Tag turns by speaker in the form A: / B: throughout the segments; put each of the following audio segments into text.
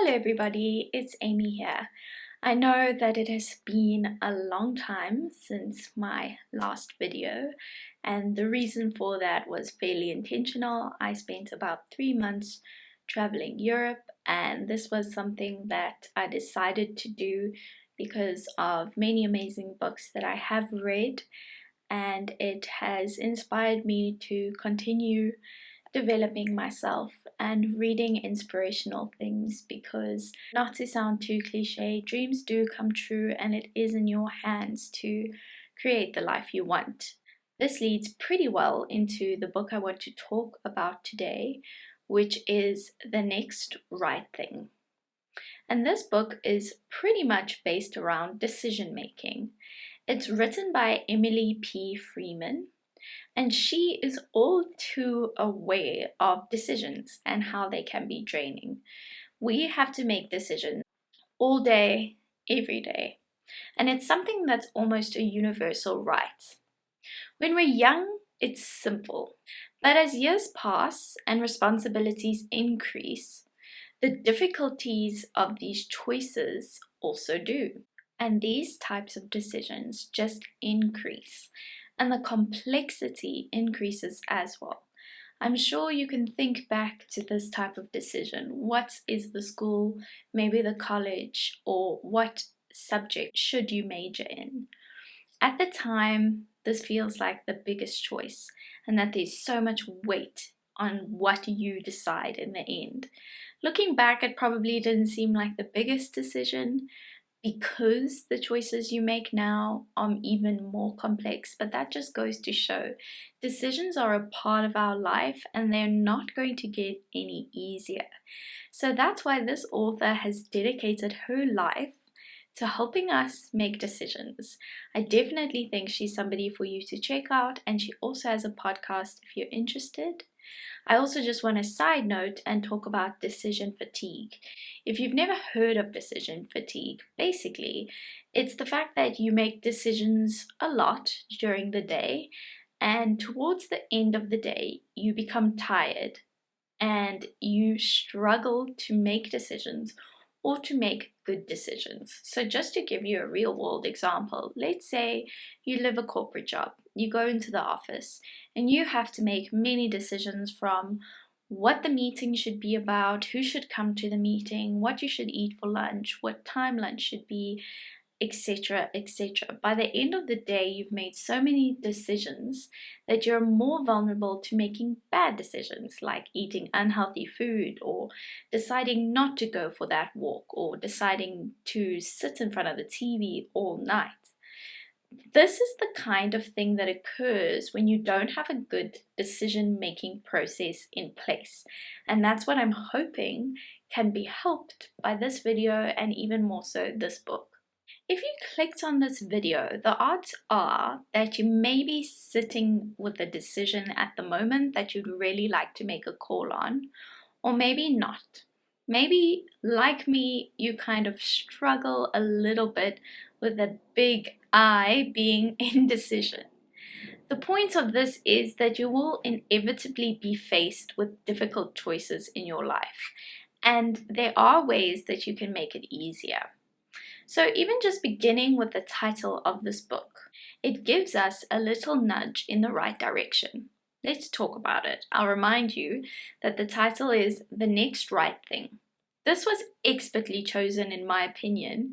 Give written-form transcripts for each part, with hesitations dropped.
A: Hello everybody, it's Amy here. I know that it has been a long time since my last video, and the reason for that was fairly intentional. I spent about 3 months traveling Europe, and this was something that I decided to do because of many amazing books that I have read, and it has inspired me to continue developing myself and reading inspirational things because, not to sound too cliche, dreams do come true and it is in your hands to create the life you want. This leads pretty well into the book I want to talk about today, which is The Next Right Thing. And this book is pretty much based around decision making. It's written by Emily P. Freeman, and she is all too aware of decisions and how they can be draining. We have to make decisions all day, every day. And it's something that's almost a universal right. When we're young, it's simple. But as years pass and responsibilities increase, the difficulties of these choices also do. And these types of decisions just increase, and the complexity increases as well. I'm sure you can think back to this type of decision. What is the school, maybe the college, or what subject should you major in? At the time, this feels like the biggest choice, and that there's so much weight on what you decide in the end. Looking back, it probably didn't seem like the biggest decision, because the choices you make now are even more complex, but that just goes to show decisions are a part of our life and they're not going to get any easier. So that's why this author has dedicated her life to helping us make decisions. I definitely think she's somebody for you to check out, and she also has a podcast if you're interested. I also just want to side note and talk about decision fatigue. If you've never heard of decision fatigue, basically, it's the fact that you make decisions a lot during the day, and towards the end of the day, you become tired and you struggle to make decisions or to make good decisions. So just to give you a real world example, let's say you live a corporate job, you go into the office and you have to make many decisions, from what the meeting should be about, who should come to the meeting, what you should eat for lunch, what time lunch should be, etc., etc. By the end of the day, you've made so many decisions that you're more vulnerable to making bad decisions, like eating unhealthy food, or deciding not to go for that walk, or deciding to sit in front of the TV all night. This is the kind of thing that occurs when you don't have a good decision-making process in place. And that's what I'm hoping can be helped by this video, and even more so this book. If you clicked on this video, the odds are that you may be sitting with a decision at the moment that you'd really like to make a call on, or maybe not. Maybe, like me, you kind of struggle a little bit with a big I being indecision. The point of this is that you will inevitably be faced with difficult choices in your life, and there are ways that you can make it easier. So even just beginning with the title of this book, it gives us a little nudge in the right direction. Let's talk about it. I'll remind you that the title is The Next Right Thing. This was expertly chosen, in my opinion,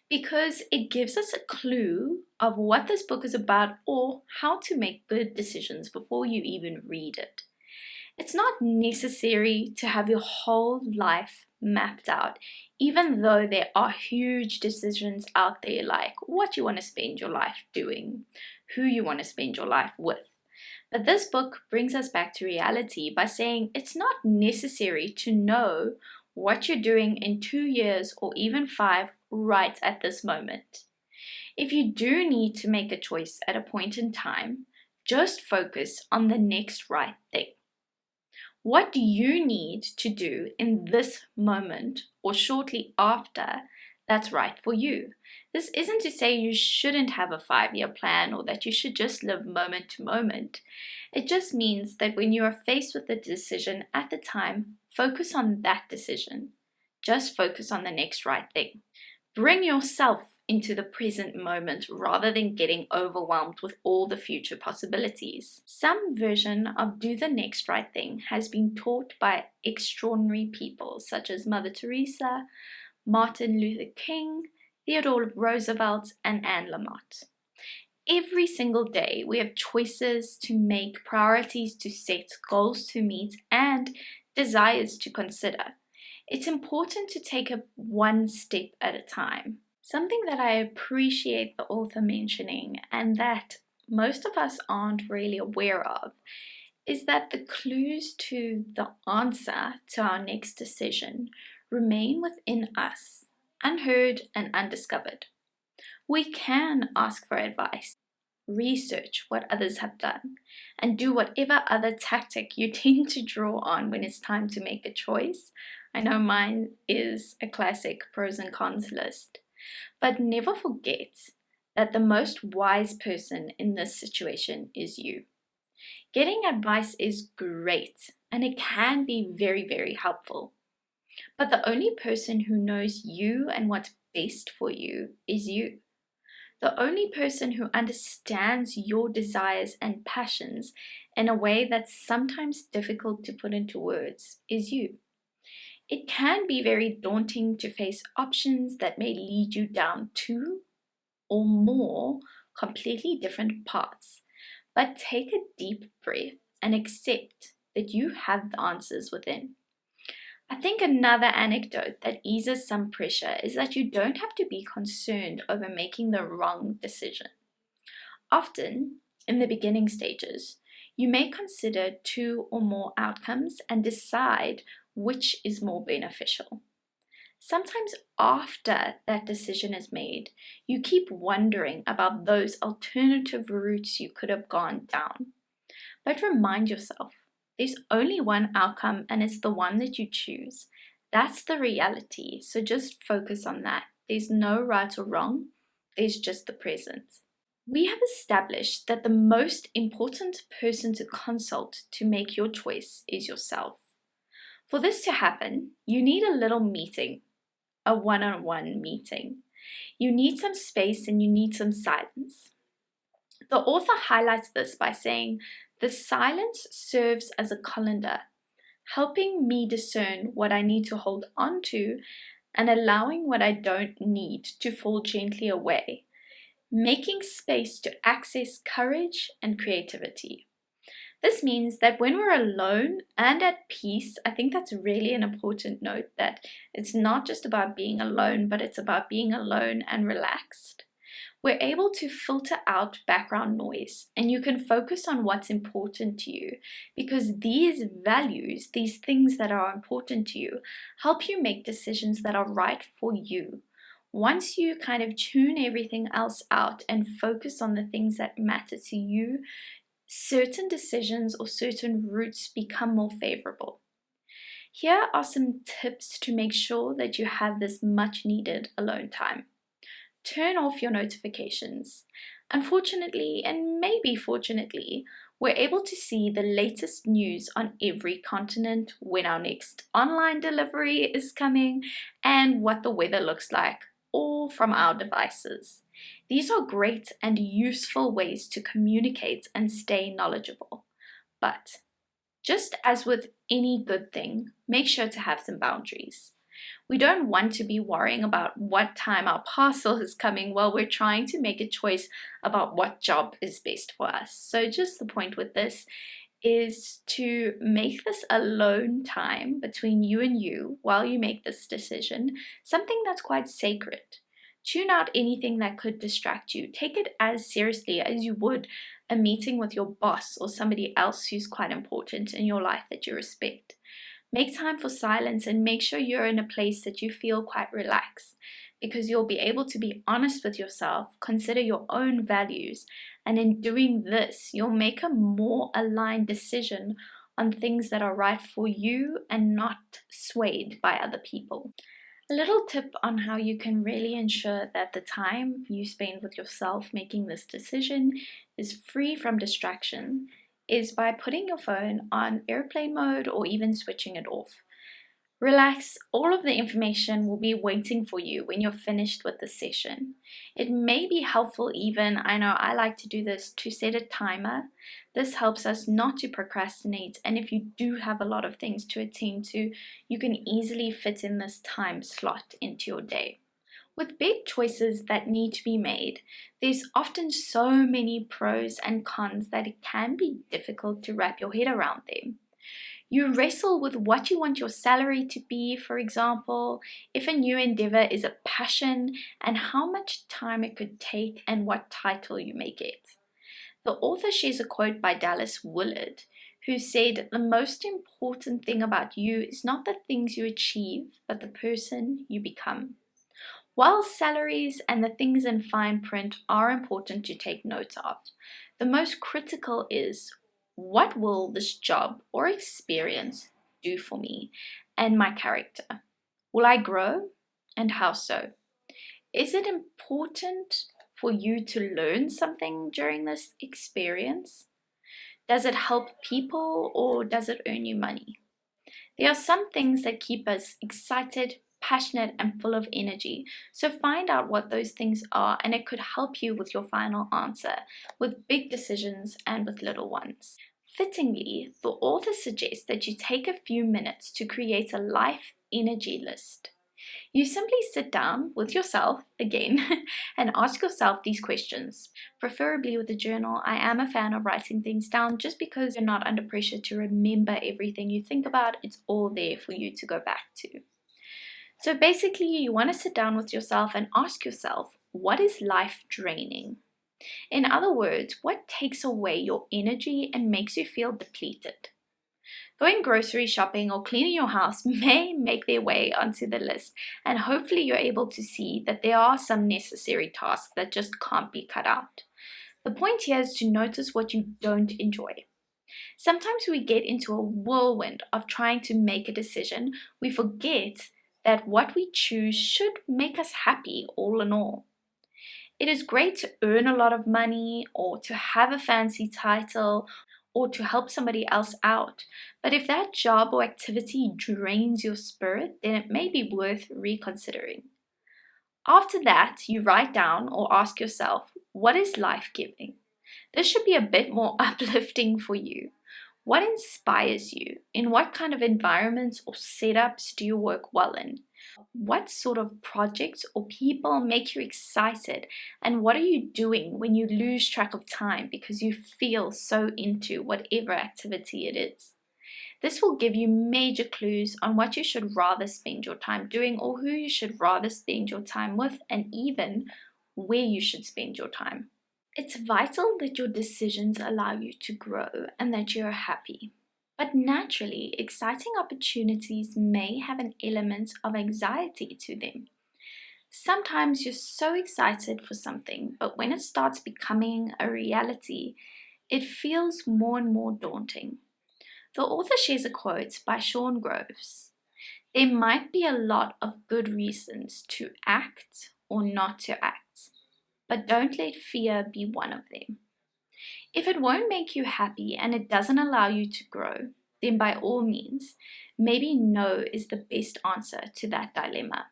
A: because it gives us a clue of what this book is about, or how to make good decisions before you even read it. It's not necessary to have your whole life mapped out, even though there are huge decisions out there, like what you want to spend your life doing, who you want to spend your life with. But this book brings us back to reality by saying it's not necessary to know what you're doing in 2 years or even 5 right at this moment. If you do need to make a choice at a point in time, just focus on the next right thing. What do you need to do in this moment or shortly after that's right for you? This isn't to say you shouldn't have a 5-year plan, or that you should just live moment to moment. It just means that when you are faced with a decision at the time, focus on that decision. Just focus on the next right thing. Bring yourself into the present moment rather than getting overwhelmed with all the future possibilities. Some version of do the next right thing has been taught by extraordinary people such as Mother Teresa, Martin Luther King, Theodore Roosevelt, and Anne Lamott. Every single day, we have choices to make, priorities to set, goals to meet, and desires to consider. It's important to take it one step at a time. Something that I appreciate the author mentioning, and that most of us aren't really aware of, is that the clues to the answer to our next decision remain within us, unheard and undiscovered. We can ask for advice, research what others have done, and do whatever other tactic you tend to draw on when it's time to make a choice. I know mine is a classic pros and cons list. But never forget that the most wise person in this situation is you. Getting advice is great and it can be very, very helpful. But the only person who knows you and what's best for you is you. The only person who understands your desires and passions in a way that's sometimes difficult to put into words is you. It can be very daunting to face options that may lead you down two or more completely different paths, but take a deep breath and accept that you have the answers within. I think another anecdote that eases some pressure is that you don't have to be concerned over making the wrong decision. Often, in the beginning stages, you may consider two or more outcomes and decide which is more beneficial. Sometimes after that decision is made, you keep wondering about those alternative routes you could have gone down. But remind yourself, there's only one outcome and it's the one that you choose. That's the reality, so just focus on that. There's no right or wrong, there's just the present. We have established that the most important person to consult to make your choice is yourself. For this to happen, you need a little meeting, a one-on-one meeting. You need some space and you need some silence. The author highlights this by saying, the silence serves as a colander, helping me discern what I need to hold on to and allowing what I don't need to fall gently away, making space to access courage and creativity. This means that when we're alone and at peace, I think that's really an important note, that it's not just about being alone, but it's about being alone and relaxed. We're able to filter out background noise and you can focus on what's important to you, because these values, these things that are important to you, help you make decisions that are right for you. Once you kind of tune everything else out and focus on the things that matter to you, certain decisions or certain routes become more favorable. Here are some tips to make sure that you have this much needed alone time. Turn off your notifications. Unfortunately, and maybe fortunately, we're able to see the latest news on every continent, when our next online delivery is coming, and what the weather looks like, all from our devices. These are great and useful ways to communicate and stay knowledgeable. But just as with any good thing, make sure to have some boundaries. We don't want to be worrying about what time our parcel is coming while we're trying to make a choice about what job is best for us. So just the point with this is to make this alone time between you and you while you make this decision something that's quite sacred. Tune out anything that could distract you. Take it as seriously as you would a meeting with your boss or somebody else who's quite important in your life that you respect. Make time for silence and make sure you're in a place that you feel quite relaxed, because you'll be able to be honest with yourself, consider your own values, and in doing this, you'll make a more aligned decision on things that are right for you and not swayed by other people. A little tip on how you can really ensure that the time you spend with yourself making this decision is free from distraction is by putting your phone on airplane mode or even switching it off. Relax, all of the information will be waiting for you when you're finished with the session. It may be helpful even, I know I like to do this, to set a timer. This helps us not to procrastinate, and if you do have a lot of things to attend to, you can easily fit in this time slot into your day. With big choices that need to be made, there's often so many pros and cons that it can be difficult to wrap your head around them. You wrestle with what you want your salary to be, for example, if a new endeavor is a passion, and how much time it could take and what title you may get. The author shares a quote by Dallas Willard, who said, "The most important thing about you is not the things you achieve, but the person you become." While salaries and the things in fine print are important to take note of, the most critical is, what will this job or experience do for me and my character? Will I grow, and how so? Is it important for you to learn something during this experience? Does it help people, or does it earn you money? There are some things that keep us excited, passionate, and full of energy. So find out what those things are, and it could help you with your final answer, with big decisions and with little ones. Fittingly, the author suggests that you take a few minutes to create a life energy list. You simply sit down with yourself again and ask yourself these questions, preferably with a journal. I am a fan of writing things down just because you're not under pressure to remember everything you think about. It's all there for you to go back to. So basically, you want to sit down with yourself and ask yourself, what is life draining? In other words, what takes away your energy and makes you feel depleted? Going grocery shopping or cleaning your house may make their way onto the list, and hopefully you're able to see that there are some necessary tasks that just can't be cut out. The point here is to notice what you don't enjoy. Sometimes we get into a whirlwind of trying to make a decision. We forget that what we choose should make us happy all in all. It is great to earn a lot of money, or to have a fancy title, or to help somebody else out. But if that job or activity drains your spirit, then it may be worth reconsidering. After that, you write down or ask yourself, what is life-giving? This should be a bit more uplifting for you. What inspires you? In what kind of environments or setups do you work well in? What sort of projects or people make you excited? And what are you doing when you lose track of time because you feel so into whatever activity it is? This will give you major clues on what you should rather spend your time doing, or who you should rather spend your time with, and even where you should spend your time. It's vital that your decisions allow you to grow and that you're happy. But naturally, exciting opportunities may have an element of anxiety to them. Sometimes you're so excited for something, but when it starts becoming a reality, it feels more and more daunting. The author shares a quote by Sean Groves. There might be a lot of good reasons to act or not to act, but don't let fear be one of them. If it won't make you happy and it doesn't allow you to grow, then by all means, maybe no is the best answer to that dilemma.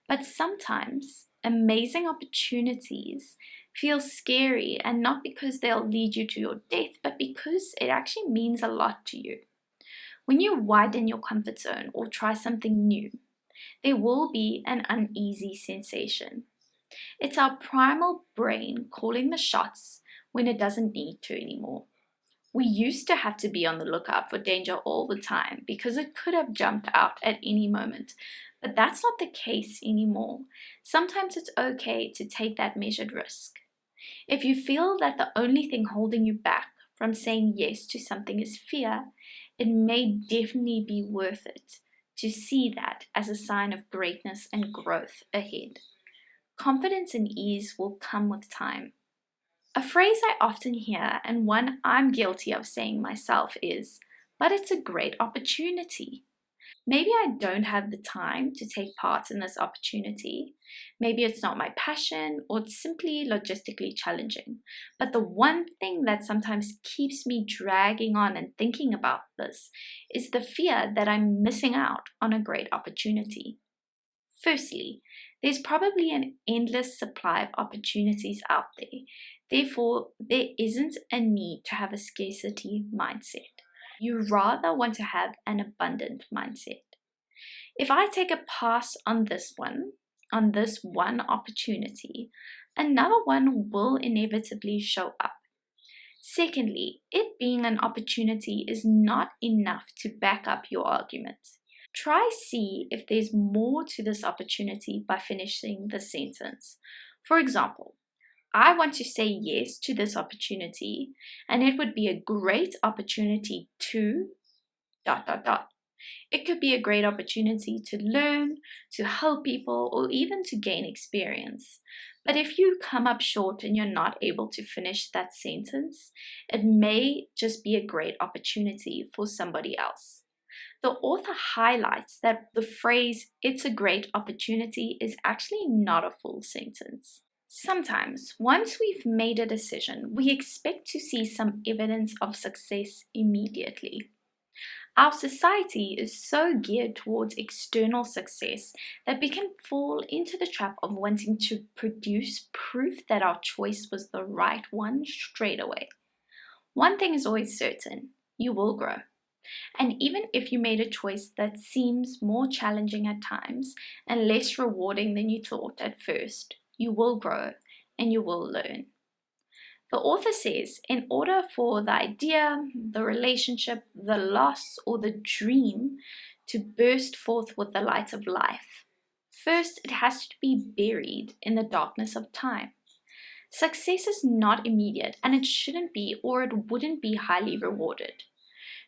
A: But sometimes amazing opportunities feel scary, and not because they'll lead you to your death, but because it actually means a lot to you. When you widen your comfort zone or try something new, there will be an uneasy sensation. It's our primal brain calling the shots when it doesn't need to anymore. We used to have to be on the lookout for danger all the time because it could have jumped out at any moment, but that's not the case anymore. Sometimes it's okay to take that measured risk. If you feel that the only thing holding you back from saying yes to something is fear, it may definitely be worth it to see that as a sign of greatness and growth ahead. Confidence and ease will come with time. A phrase I often hear, and one I'm guilty of saying myself, is, "But it's a great opportunity." Maybe I don't have the time to take part in this opportunity. Maybe it's not my passion or it's simply logistically challenging. But the one thing that sometimes keeps me dragging on and thinking about this is the fear that I'm missing out on a great opportunity. Firstly, there's probably an endless supply of opportunities out there. Therefore, there isn't a need to have a scarcity mindset. You rather want to have an abundant mindset. If I take a pass on this one opportunity, another one will inevitably show up. Secondly, it being an opportunity is not enough to back up your argument. Try see if there's more to this opportunity by finishing the sentence. For example, I want to say yes to this opportunity, and it would be a great opportunity to dot dot dot. It could be a great opportunity to learn, to help people, or even to gain experience. But if you come up short and you're not able to finish that sentence, it may just be a great opportunity for somebody else. The author highlights that the phrase, "it's a great opportunity," is actually not a full sentence. Sometimes, once we've made a decision, we expect to see some evidence of success immediately. Our society is so geared towards external success that we can fall into the trap of wanting to produce proof that our choice was the right one straight away. One thing is always certain: you will grow. And even if you made a choice that seems more challenging at times and less rewarding than you thought at first, you will grow and you will learn. The author says, in order for the idea, the relationship, the loss, or the dream to burst forth with the light of life, first it has to be buried in the darkness of time. Success is not immediate, and it shouldn't be, or it wouldn't be highly rewarded.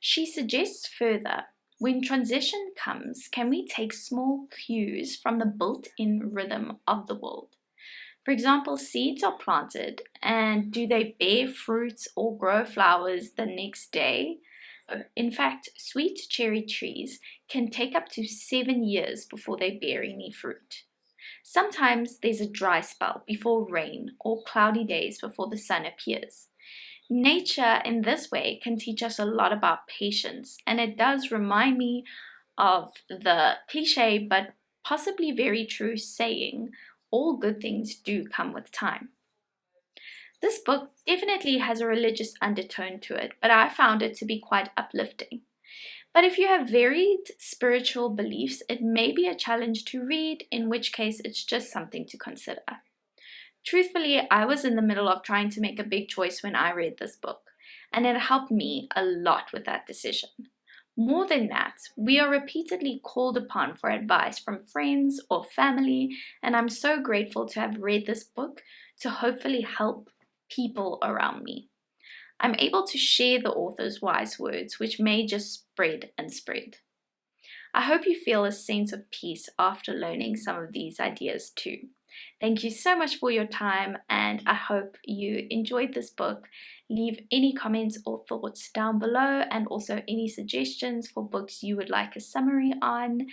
A: She suggests further, when transition comes, can we take small cues from the built-in rhythm of the world? For example, seeds are planted, and do they bear fruits or grow flowers the next day? In fact, sweet cherry trees can take up to 7 years before they bear any fruit. Sometimes there's a dry spell before rain or cloudy days before the sun appears. Nature in this way can teach us a lot about patience, and it does remind me of the cliche but possibly very true saying, all good things do come with time. This book definitely has a religious undertone to it, but I found it to be quite uplifting. But if you have varied spiritual beliefs, it may be a challenge to read, in which case it's just something to consider. Truthfully, I was in the middle of trying to make a big choice when I read this book, and it helped me a lot with that decision. More than that, we are repeatedly called upon for advice from friends or family, and I'm so grateful to have read this book to hopefully help people around me. I'm able to share the author's wise words, which may just spread and spread. I hope you feel a sense of peace after learning some of these ideas too. Thank you so much for your time, and I hope you enjoyed this book. Leave any comments or thoughts down below, and also any suggestions for books you would like a summary on.